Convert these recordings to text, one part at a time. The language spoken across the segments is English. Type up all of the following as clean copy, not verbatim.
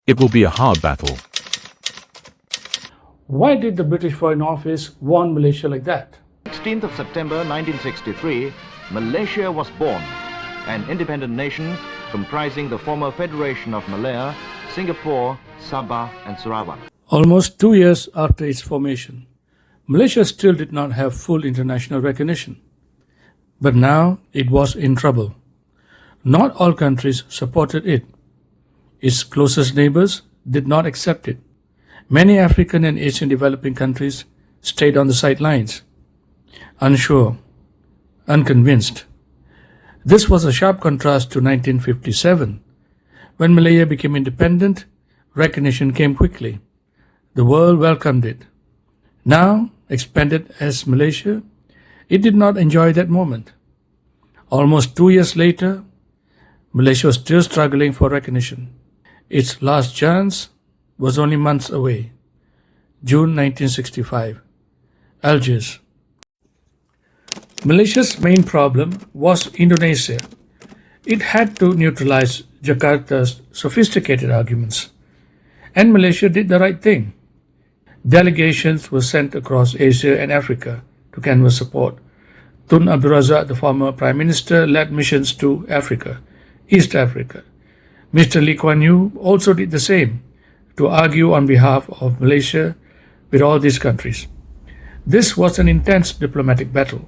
It will be a hard battle. Why did the British Foreign Office warn Malaysia like that? 16th of September 1963, Malaysia was born, an independent nation comprising the former Federation of Malaya, Singapore, Sabah and Sarawak. Almost 2 years after its formation, Malaysia still did not have full international recognition. But now it was in trouble. Not all countries supported it. Its closest neighbors did not accept it. Many African and Asian developing countries stayed on the sidelines, unsure, unconvinced. This was a sharp contrast to 1957. When Malaya became independent, recognition came quickly. The world welcomed it. Now, expanded as Malaysia, it did not enjoy that moment. Almost 2 years later, Malaysia was still struggling for recognition. Its last chance was only months away. June 1965. Algiers. Malaysia's main problem was Indonesia. It had to neutralize Jakarta's sophisticated arguments. And Malaysia did the right thing. Delegations were sent across Asia and Africa to canvass support. Tun Abdul Razak, the former Prime Minister, led missions to Africa, East Africa. Mr. Lee Kuan Yew also did the same, to argue on behalf of Malaysia with all these countries. This was an intense diplomatic battle.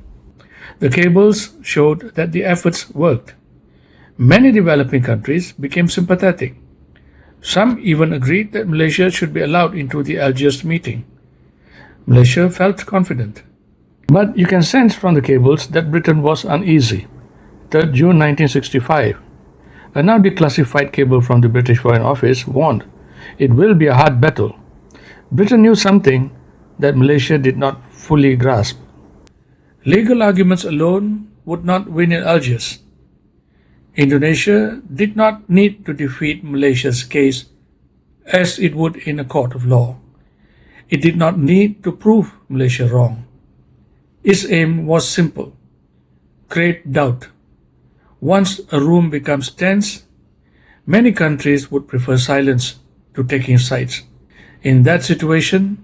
The cables showed that the efforts worked. Many developing countries became sympathetic. Some even agreed that Malaysia should be allowed into the Algiers meeting. Malaysia felt confident. But you can sense from the cables that Britain was uneasy. 3rd June 1965. A now declassified cable from the British Foreign Office warned it will be a hard battle. Britain knew something that Malaysia did not fully grasp. Legal arguments alone would not win in Algiers. Indonesia did not need to defeat Malaysia's case as it would in a court of law. It did not need to prove Malaysia wrong. Its aim was simple: create doubt. Once a room becomes tense, many countries would prefer silence to taking sides. In that situation,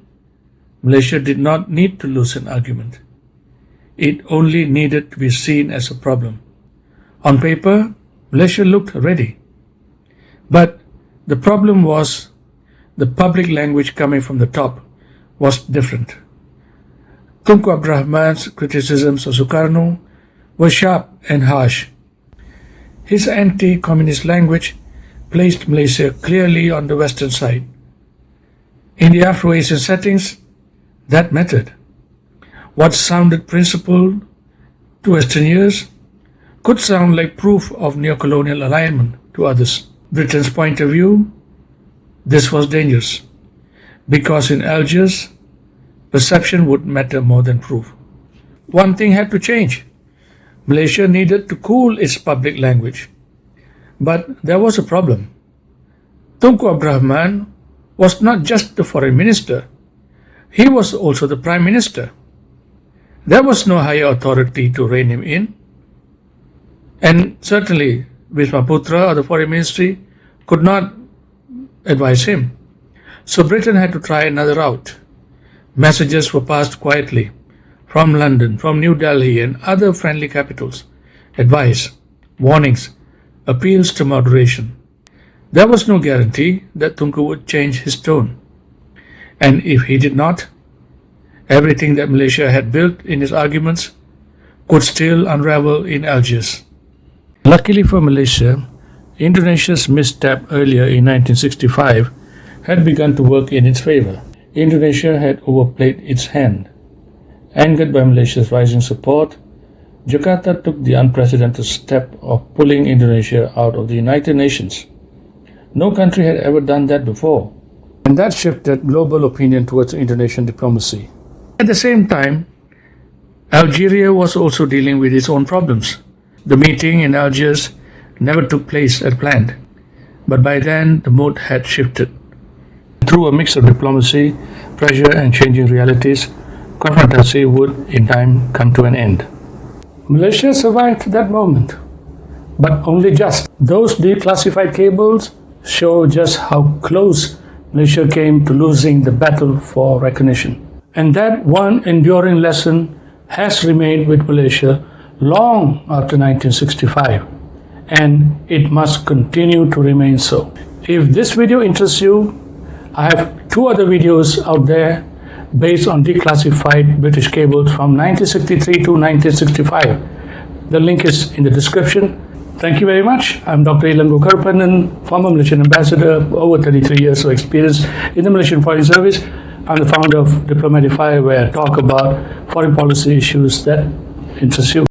Malaysia did not need to lose an argument. It only needed to be seen as a problem. On paper, Malaysia looked ready. But the problem was the public language coming from the top was different. Tunku Abdul Rahman's criticisms of Sukarno were sharp and harsh. His anti-communist language placed Malaysia clearly on the Western side. In the Afro-Asian settings, that mattered. What sounded principled to Western ears could sound like proof of neocolonial alignment to others. Britain's point of view, this was dangerous, because in Algiers, perception would matter more than proof. One thing had to change. Malaysia needed to cool its public language. But there was a problem. Tunku Abdul Rahman was not just the foreign minister, he was also the prime minister. There was no higher authority to rein him in. And certainly, Wisma Putra or the foreign ministry could not advise him. So Britain had to try another route. Messages were passed quietly from London, from New Delhi and other friendly capitals. Advice, warnings, appeals to moderation. There was no guarantee that Tunku would change his tone. And if he did not, everything that Malaysia had built in its arguments could still unravel in Algiers. Luckily for Malaysia, Indonesia's misstep earlier in 1965 had begun to work in its favor. Indonesia had overplayed its hand. Angered by Malaysia's rising support, Jakarta took the unprecedented step of pulling Indonesia out of the United Nations. No country had ever done that before, and that shifted global opinion towards Indonesian diplomacy. At the same time, Algeria was also dealing with its own problems. The meeting in Algiers never took place as planned, but by then the mood had shifted. Through a mix of diplomacy, pressure and changing realities, Konfrontasi would in time come to an end. Malaysia survived that moment, but only just. Those declassified cables show just how close Malaysia came to losing the battle for recognition. And that one enduring lesson has remained with Malaysia long after 1965, and it must continue to remain so. If this video interests you, I have 2 other videos out there based on declassified British cables from 1963 to 1965. The link is in the description. Thank you very much. I'm Dr. Ilan Gokarpanan, former Malaysian ambassador, over 33 years of experience in the Malaysian Foreign Service. I'm the founder of Diplomatify, where I talk about foreign policy issues that interest you.